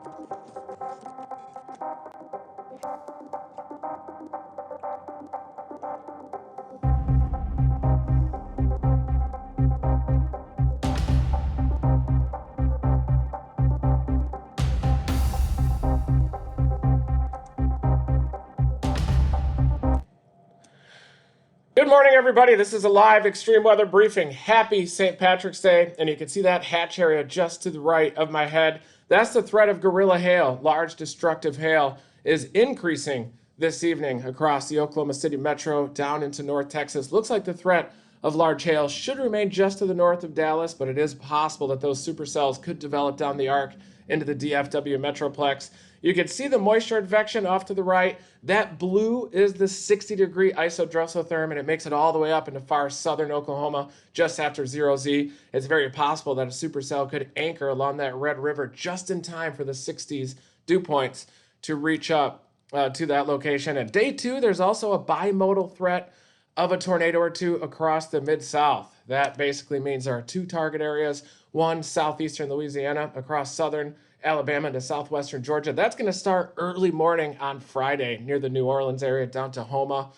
Good morning, everybody. This is a live extreme weather briefing. Happy St. Patrick's Day. And you can see that hatch area just to the right of my head. That's the threat of gorilla hail. Large destructive hail is increasing this evening across the Oklahoma City Metro down into North Texas. Looks like the threat of large hail should remain just to the north of Dallas, but it is possible that those supercells could develop down the arc into the DFW Metroplex. You can see the moisture advection off to the right. That blue is the 60-degree isodrosotherm, and it makes it all the way up into far southern Oklahoma just after 0Z. It's very possible that a supercell could anchor along that Red River just in time for the 60s dew points to reach up to that location. And day two, there's also a bi-modal threat of a tornado or two across the Mid-South. That basically means there are two target areas, one southeastern Louisiana across southern Alabama to southwestern Georgia. That's going to start early morning on Friday near the New Orleans area down to Houma,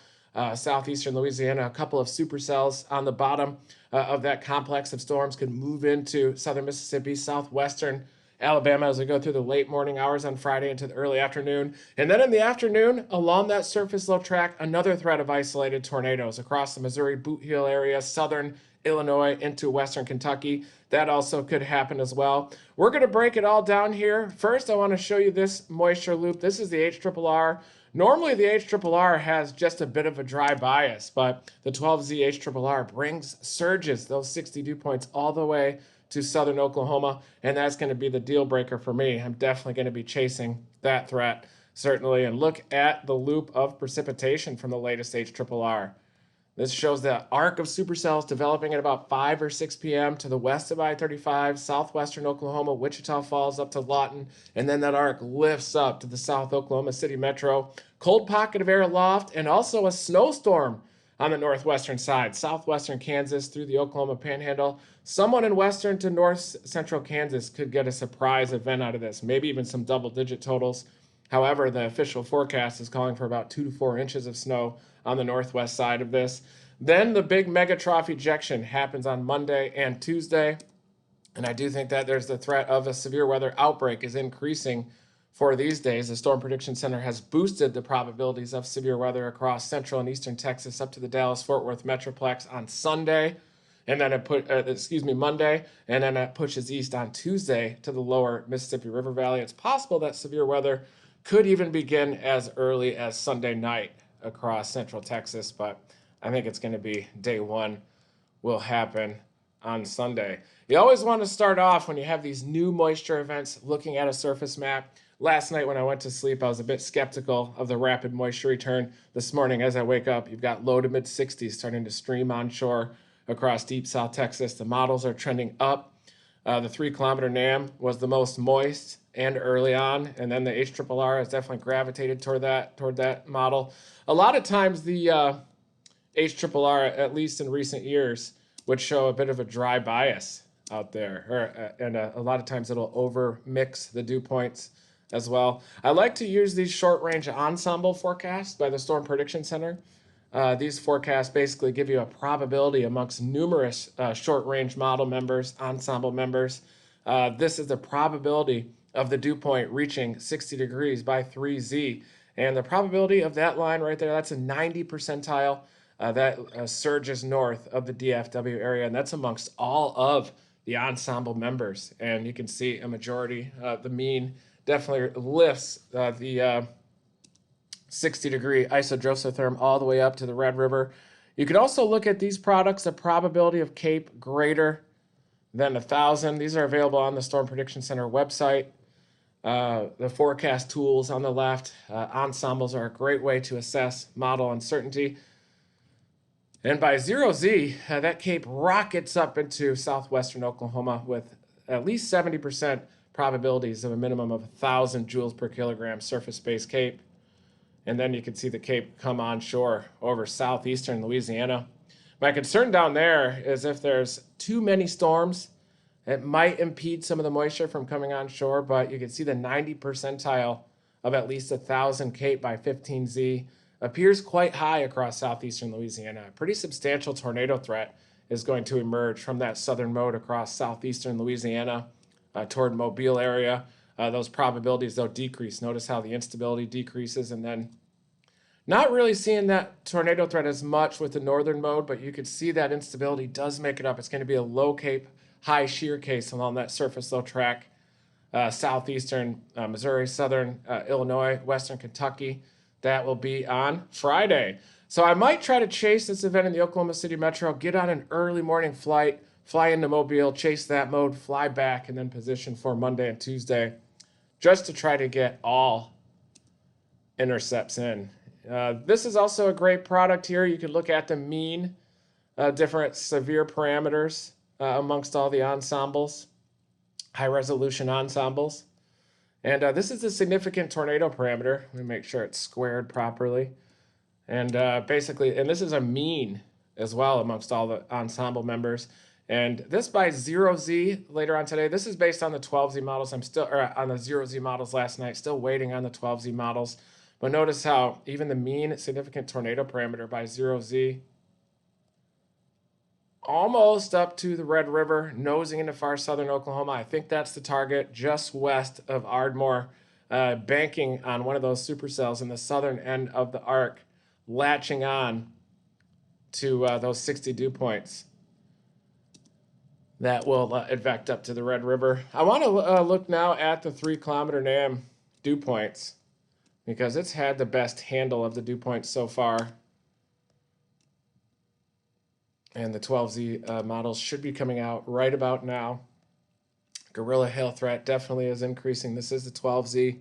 southeastern Louisiana. A couple of supercells on the bottom of that complex of storms could move into southern Mississippi, southwestern Alabama as we go through the late morning hours on Friday into the early afternoon. And then in the afternoon, along that surface low track, another threat of isolated tornadoes across the Missouri Boot Heel area, southern Illinois into western Kentucky. That also could happen as well. We're going to break it all down here. First, I want to show you this moisture loop. This is the HRRR. Normally, the HRRR has just a bit of a dry bias, but the 12Z HRRR brings surges, those 60 dew points, all the way to southern Oklahoma, and that's going to be the deal breaker for me. I'm definitely going to be chasing that threat, certainly. And look at the loop of precipitation from the latest HRRR. This shows the arc of supercells developing at about 5 or 6 p.m. to the west of I-35, southwestern Oklahoma, Wichita Falls up to Lawton, and then that arc lifts up to the south Oklahoma City Metro. Cold pocket of air aloft, and also a snowstorm on the northwestern side, southwestern Kansas through the Oklahoma Panhandle. Someone in western to north central Kansas could get a surprise event out of this, maybe even some double-digit totals. However, the official forecast is calling for about 2 to 4 inches of snow on the northwest side of this. Then the big Mega-trough ejection happens on Monday and Tuesday. And I do think that there's the threat of a severe weather outbreak is increasing for these days. The Storm Prediction Center has boosted the probabilities of severe weather across central and eastern Texas up to the Dallas-Fort Worth Metroplex on Sunday. And then Monday, and then it pushes east on Tuesday to the lower Mississippi River Valley. It's possible that severe weather could even begin as early as Sunday night across central Texas, but I think it's going to be day one will happen on Sunday. You always want to start off when you have these new moisture events looking at a surface map. Last night when I went to sleep, I was a bit skeptical of the rapid moisture return. This morning as I wake up, you've got low to mid 60s starting to stream onshore across deep South Texas. The models are trending up. The 3-kilometer NAM was the most moist and early on, and then the HRRR has definitely gravitated toward that model. A lot of times the HRRR, at least in recent years, would show a bit of a dry bias out there, and a lot of times it'll over mix the dew points as well. I like to use these short range ensemble forecasts by the Storm Prediction Center. These forecasts basically give you a probability amongst numerous short-range model members, ensemble members. This is the probability of the dew point reaching 60 degrees by 3Z. And the probability of that line right there, that's a 90 percentile. That surges north of the DFW area, and that's amongst all of the ensemble members. And you can see a majority, the mean definitely lifts the 60-degree isodrosotherm all the way up to the Red River. You could also look at these products, a probability of CAPE greater than 1,000. These are available on the Storm Prediction Center website. The forecast tools on the left, ensembles are a great way to assess model uncertainty. And by 0Z, that CAPE rockets up into southwestern Oklahoma with at least 70% probabilities of a minimum of 1,000 joules per kilogram surface-based CAPE. And then you can see the CAPE come onshore over southeastern Louisiana. My concern down there is if there's too many storms It might impede some of the moisture from coming on shore, but you can see the 90 percentile of at least 1,000 Cape by 15Z appears quite high across southeastern Louisiana. A pretty substantial tornado threat is going to emerge from that southern mode across southeastern Louisiana toward Mobile area. Those probabilities, though, decrease. Notice how the instability decreases, and then not really seeing that tornado threat as much with the northern mode, but you could see that instability does make it up. It's going to be a low Cape, high shear case along that surface low track, southeastern Missouri, southern Illinois, western Kentucky. That will be on Friday. So I might try to chase this event in the Oklahoma City Metro, get on an early morning flight, fly into Mobile, chase that mode, fly back, and then position for Monday and Tuesday just to try to get all intercepts in. This is also a great product here. You can look at the mean different severe parameters amongst all the ensembles, high resolution ensembles. And this is a significant tornado parameter. Let me make sure it's squared properly. And basically, and this is a mean as well amongst all the ensemble members. And this by 0Z later on today. This is based on the 12Z models. I'm still, or on the 0Z models last night, still waiting on the 12Z models. But notice how even the mean significant tornado parameter by 0Z, almost up to the Red River, nosing into far southern Oklahoma. I think that's the target, just west of Ardmore, banking on one of those supercells in the southern end of the arc, latching on to those 60 dew points that will advect up to the Red River. I want to look now at the 3-kilometer NAM dew points because it's had the best handle of the dew points so far. And the 12Z models should be coming out right about now. Gorilla hail threat definitely is increasing. This is the 12Z.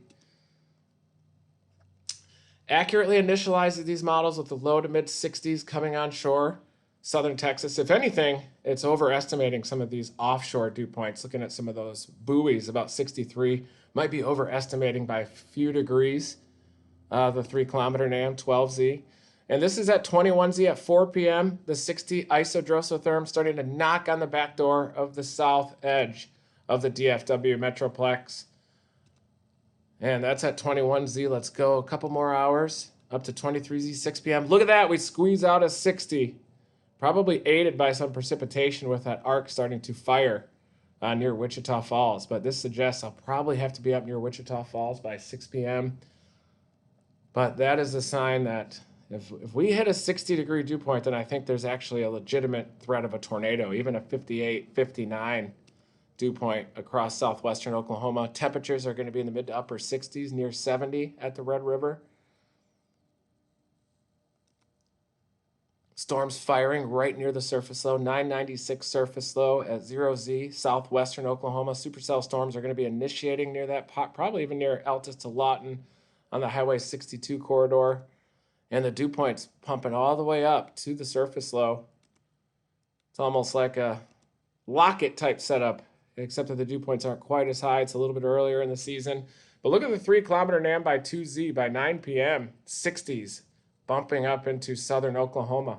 Accurately initializes these models with the low to mid 60s coming on shore. Southern Texas, if anything, it's overestimating some of these offshore dew points. Looking at some of those buoys, about 63, might be overestimating by a few degrees the 3-kilometer NAM 12Z. And this is at 21Z at 4 p.m. The 60 isodrosotherm starting to knock on the back door of the south edge of the DFW Metroplex. And that's at 21Z. Let's go a couple more hours up to 23Z, 6 p.m. Look at that. We squeeze out a 60. Probably aided by some precipitation with that arc starting to fire near Wichita Falls. But this suggests I'll probably have to be up near Wichita Falls by 6 p.m. But that is a sign that if we hit a 60-degree dew point, then I think there's actually a legitimate threat of a tornado, even a 58, 59 dew point across southwestern Oklahoma. Temperatures are going to be in the mid to upper 60s, near 70 at the Red River. Storms firing right near the surface low, 996 surface low at 0Z, southwestern Oklahoma. Supercell storms are going to be initiating near that, probably even near Altus to Lawton on the Highway 62 corridor. And the dew points pumping all the way up to the surface low. It's almost like a locket type setup, except that the dew points aren't quite as high. It's a little bit earlier in the season. But look at the 3-kilometer NAM by 2Z by 9 p.m., 60s, bumping up into southern Oklahoma.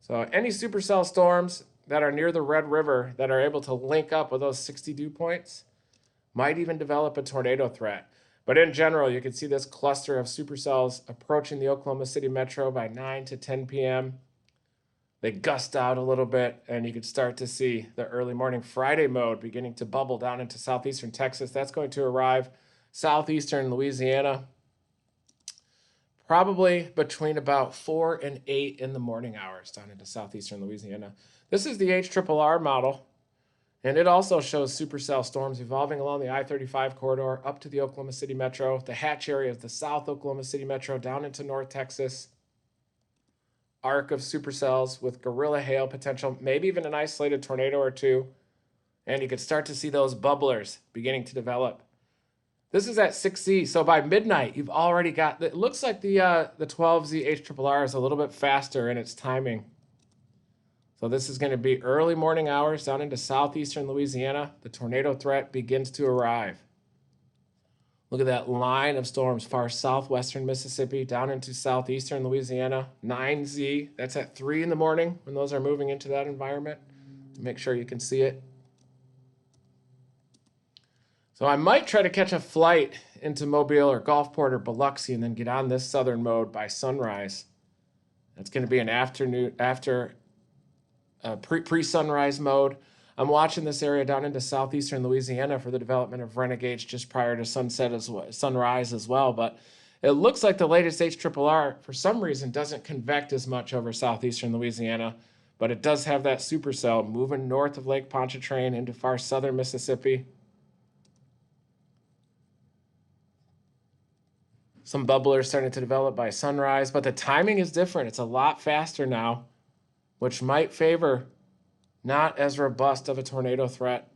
So any supercell storms that are near the Red River that are able to link up with those 60 dew points might even develop a tornado threat. But in general, you can see this cluster of supercells approaching the Oklahoma City Metro by 9 to 10 p.m. They gust out a little bit, and you can start to see the early morning Friday mode beginning to bubble down into southeastern Texas. That's going to arrive southeastern Louisiana probably between about 4 and 8 in the morning hours down into southeastern Louisiana. This is the HRRR model, and it also shows supercell storms evolving along the I-35 corridor up to the Oklahoma City Metro, the hatch area of the South Oklahoma City Metro down into North Texas. Arc of supercells with gorilla hail potential, maybe even an isolated tornado or two. And you can start to see those bubblers beginning to develop. This is at 6Z, so by midnight, you've already got, it looks like the 12Z HRRR is a little bit faster in its timing. So this is going to be early morning hours down into southeastern Louisiana. The tornado threat begins to arrive. Look at that line of storms, far southwestern Mississippi down into southeastern Louisiana. 9Z, that's at 3 in the morning when those are moving into that environment. Make sure you can see it. So I might try to catch a flight into Mobile or Gulfport or Biloxi and then get on this southern mode by sunrise. That's going to be an pre-sunrise mode. I'm watching this area down into southeastern Louisiana for the development of renegades just prior to sunrise as well. But it looks like the latest HRRR, for some reason, doesn't convect as much over southeastern Louisiana, but it does have that supercell moving north of Lake Pontchartrain into far southern Mississippi. Some bubblers starting to develop by sunrise, but the timing is different. It's a lot faster now, which might favor not as robust of a tornado threat,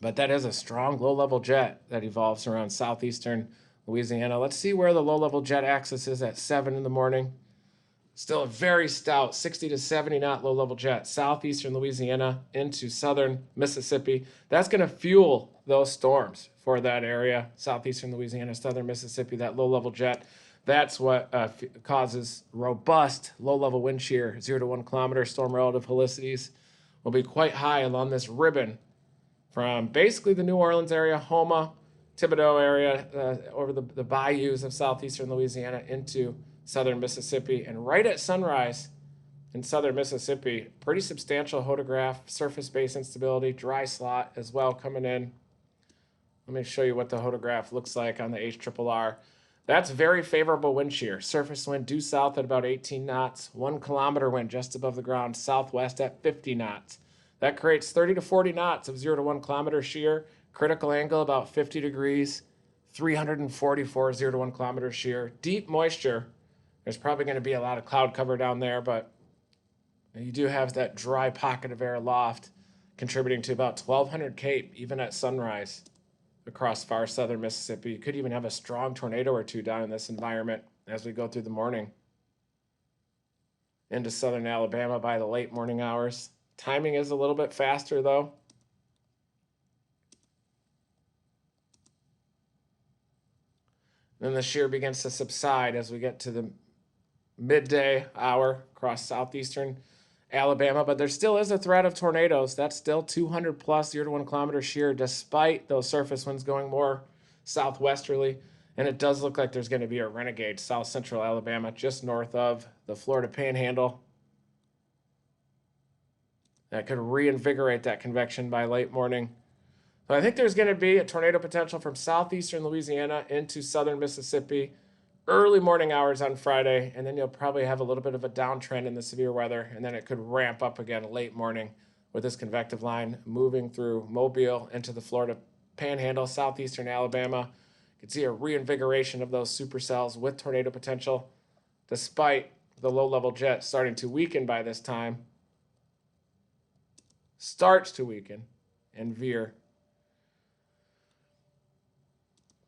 but that is a strong low-level jet that evolves around southeastern Louisiana. Let's see where the low-level jet axis is at 7 in the morning. Still a very stout 60 to 70 knot low-level jet, southeastern Louisiana into southern Mississippi. That's going to fuel those storms for that area, southeastern Louisiana, southern Mississippi, that low-level jet. That's what causes robust low-level wind shear. 0 to 1 kilometer storm relative helicities will be quite high along this ribbon from basically the New Orleans area, Houma, Thibodaux area, over the bayous of southeastern Louisiana into southern Mississippi. And right at sunrise in southern Mississippi, pretty substantial hodograph, surface-based instability, dry slot as well coming in. Let me show you what the hodograph looks like on the HRRR. That's very favorable wind shear. Surface wind due south at about 18 knots, 1 kilometer wind just above the ground, southwest at 50 knots. That creates 30 to 40 knots of 0 to 1 kilometer shear, critical angle about 50 degrees, 344 0 to 1 kilometer shear, deep moisture. There's probably going to be a lot of cloud cover down there, but you do have that dry pocket of air aloft contributing to about 1,200 cape, even at sunrise across far southern Mississippi. You could even have a strong tornado or two down in this environment as we go through the morning into southern Alabama by the late morning hours. Timing is a little bit faster, though. Then the shear begins to subside as we get to the midday hour across southeastern Alabama, but there still is a threat of tornadoes. That's still 200 plus 0 to 1 kilometer shear, despite those surface winds going more southwesterly. And it does look like there's going to be a renegade south central Alabama just north of the Florida Panhandle. That could reinvigorate that convection by late morning. So I think there's going to be a tornado potential from southeastern Louisiana into southern Mississippi early morning hours on Friday, and then you'll probably have a little bit of a downtrend in the severe weather, and then it could ramp up again late morning with this convective line moving through Mobile into the Florida Panhandle, southeastern Alabama. You can see a reinvigoration of those supercells with tornado potential, despite the low-level jet starting to weaken by this time. Starts to weaken and veer.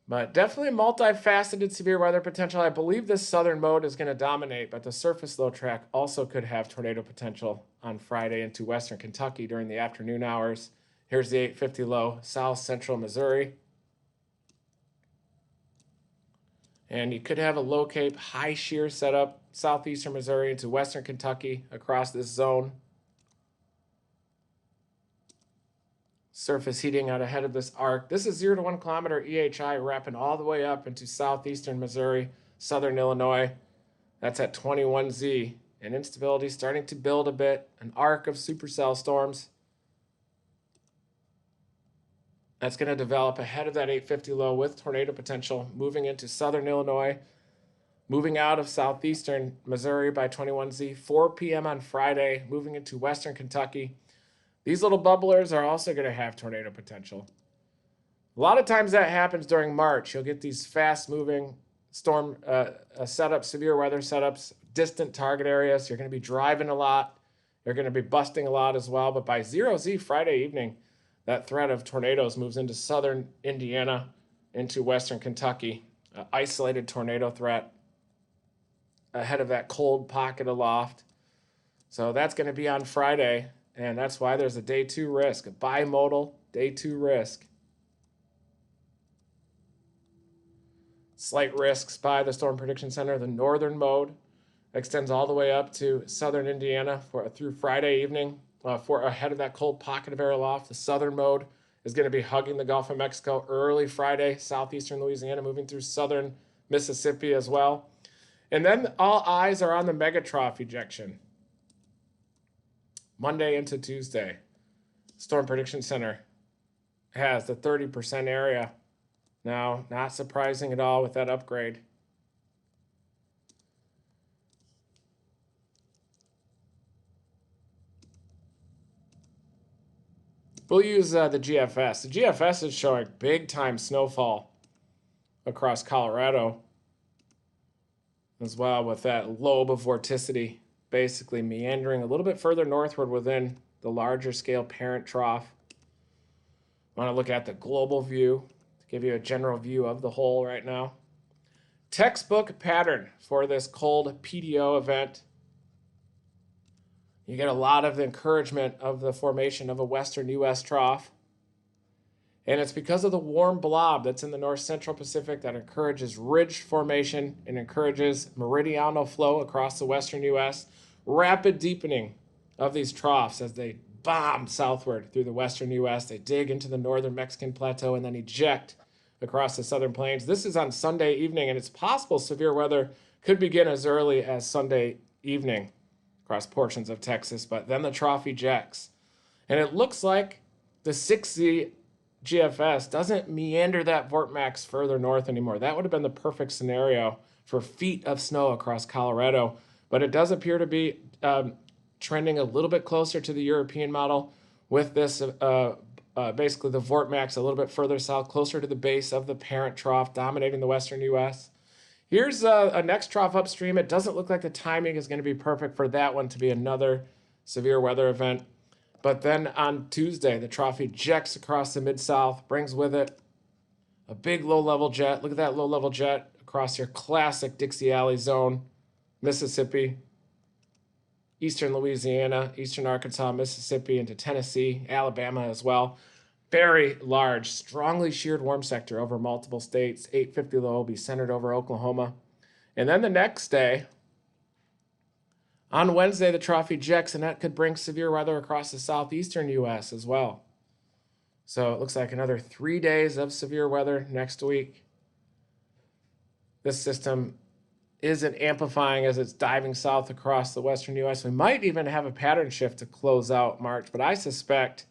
But definitely multifaceted severe weather potential. I believe this southern mode is going to dominate, but the surface low track also could have tornado potential on Friday into western Kentucky during the afternoon hours. Here's the 850 low, south central Missouri. And you could have a low cape, high shear setup, southeastern Missouri into western Kentucky across this zone. Surface heating out ahead of this arc. This is 0 to 1 kilometer EHI wrapping all the way up into southeastern Missouri, southern Illinois. That's at 21Z. And instability starting to build a bit. An arc of supercell storms. That's going to develop ahead of that 850 low with tornado potential, moving into southern Illinois, moving out of southeastern Missouri by 21Z. 4 p.m. on Friday, moving into western Kentucky. These little bubblers are also going to have tornado potential. A lot of times that happens during March. You'll get these fast-moving storm setups, severe weather setups, distant target areas. You're going to be driving a lot. You're going to be busting a lot as well. But by 0Z Friday evening, that threat of tornadoes moves into southern Indiana, into western Kentucky. Isolated tornado threat ahead of that cold pocket aloft. So that's going to be on Friday. And that's why there's a day 2 risk, a bi-modal day 2 risk. Slight risks by the Storm Prediction Center. The northern mode extends all the way up to southern Indiana through Friday evening for ahead of that cold pocket of air aloft. The southern mode is going to be hugging the Gulf of Mexico early Friday, southeastern Louisiana, moving through southern Mississippi as well. And then all eyes are on the Mega-trough ejection. Monday into Tuesday, Storm Prediction Center has the 30% area. Now, not surprising at all with that upgrade. We'll use the GFS. The GFS is showing big-time snowfall across Colorado as well, with that lobe of vorticity basically meandering a little bit further northward within the larger scale parent trough. I want to look at the global view to give you a general view of the whole right now. Textbook pattern for this cold PDO event. You get a lot of the encouragement of the formation of a western U.S. trough. And it's because of the warm blob that's in the north central Pacific that encourages ridge formation and encourages meridional flow across the western U.S. Rapid deepening of these troughs as they bomb southward through the western U.S. They dig into the northern Mexican plateau and then eject across the southern plains. This is on Sunday evening, and it's possible severe weather could begin as early as Sunday evening across portions of Texas, but then the trough ejects. And it looks like the 6Z GFS doesn't meander that vortex further north anymore. That would have been the perfect scenario for feet of snow across Colorado, but it does appear to be trending a little bit closer to the European model with this basically the vortex a little bit further south, closer to the base of the parent trough, dominating the western U.S. Here's a next trough upstream. It doesn't look like the timing is going to be perfect for that one to be another severe weather event. But then on Tuesday, the trough ejects across the Mid-South, brings with it a big low-level jet. Look at that low-level jet across your classic Dixie Alley zone, Mississippi, eastern Louisiana, eastern Arkansas, Mississippi, into Tennessee, Alabama as well. Very large, strongly sheared warm sector over multiple states. 850 low will be centered over Oklahoma. And then the next day, on Wednesday, the trough ejects, and that could bring severe weather across the southeastern U.S. as well. So it looks like another 3 days of severe weather next week. This system isn't amplifying as it's diving south across the western U.S. We might even have a pattern shift to close out March, but I suspect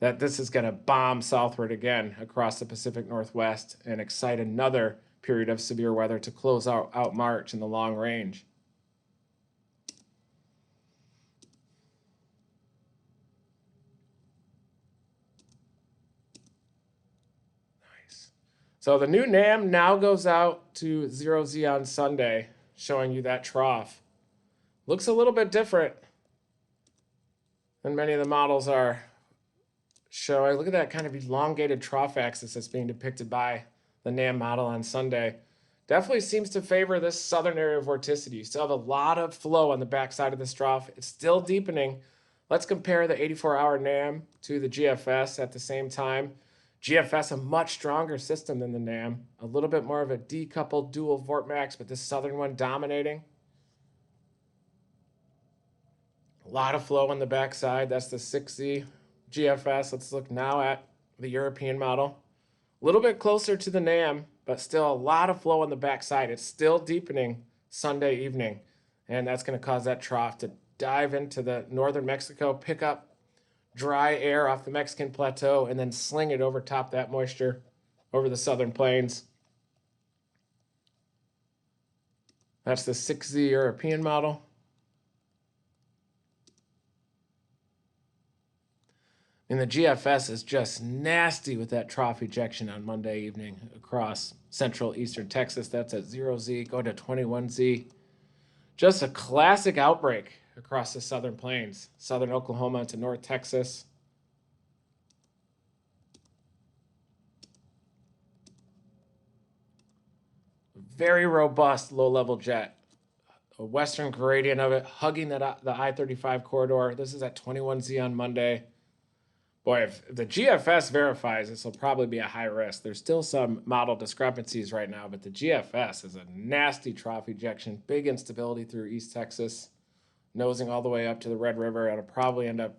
that this is going to bomb southward again across the Pacific Northwest and excite another period of severe weather to close out March in the long range. So the new NAM now goes out to 0Z on Sunday, showing you that trough. Looks a little bit different than many of the models are showing. Look at that kind of elongated trough axis that's being depicted by the NAM model on Sunday. Definitely seems to favor this southern area of vorticity. You still have a lot of flow on the backside of this trough. It's still deepening. Let's compare the 84-hour NAM to the GFS at the same time. GFS, a much stronger system than the NAM. A little bit more of a decoupled dual vortex, but this southern one dominating. A lot of flow on the backside. That's the 6Z GFS. Let's look now at the European model. A little bit closer to the NAM, but still a lot of flow on the backside. It's still deepening Sunday evening, and that's going to cause that trough to dive into the northern Mexico, pick up dry air off the Mexican plateau, and then sling it over top that moisture over the southern plains. That's the 6Z European model. And the GFS is just nasty with that trough ejection on Monday evening across central eastern Texas. That's at 0Z, go to 21Z. Just a classic outbreak across the southern plains, southern Oklahoma to north Texas. Very robust low-level jet. A western gradient of it, hugging the I-35 corridor. This is at 21Z on Monday. Boy, if the GFS verifies, this will probably be a high risk. There's still some model discrepancies right now, but the GFS is a nasty trough ejection, big instability through East Texas, nosing all the way up to the Red River. It'll probably end up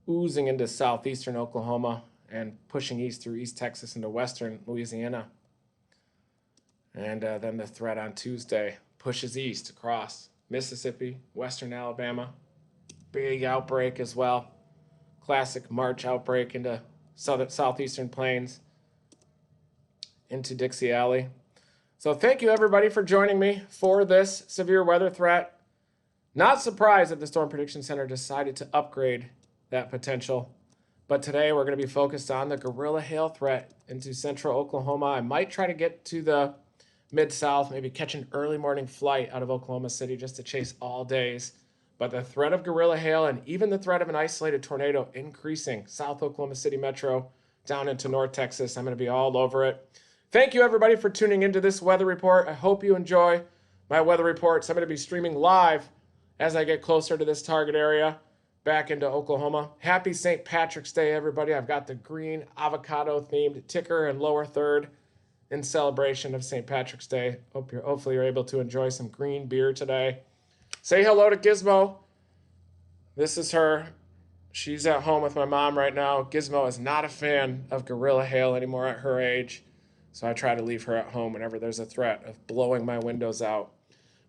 oozing into southeastern Oklahoma and pushing east through East Texas into western Louisiana. And then the threat on Tuesday pushes east across Mississippi, western Alabama. Big outbreak as well. Classic March outbreak into southeastern plains, into Dixie Alley. So thank you everybody for joining me for this severe weather threat. Not surprised that the Storm Prediction Center decided to upgrade that potential. But today we're going to be focused on the gorilla hail threat into central Oklahoma. I might try to get to the mid-south, maybe catch an early morning flight out of Oklahoma City just to chase all days. But the threat of gorilla hail and even the threat of an isolated tornado increasing South Oklahoma City Metro down into North Texas. I'm going to be all over it. Thank you everybody for tuning into this weather report. I hope you enjoy my weather reports. I'm going to be streaming live as I get closer to this target area back into Oklahoma. Happy St. Patrick's Day, everybody. I've got the green avocado themed ticker and lower third in celebration of St. Patrick's Day. Hopefully you're able to enjoy some green beer today. Say hello to Gizmo. This is her. She's at home with my mom right now. Gizmo is not a fan of gorilla hail anymore at her age, so I try to leave her at home whenever there's a threat of blowing my windows out.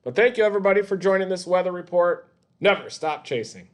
But thank you everybody for joining this weather report. Never stop chasing.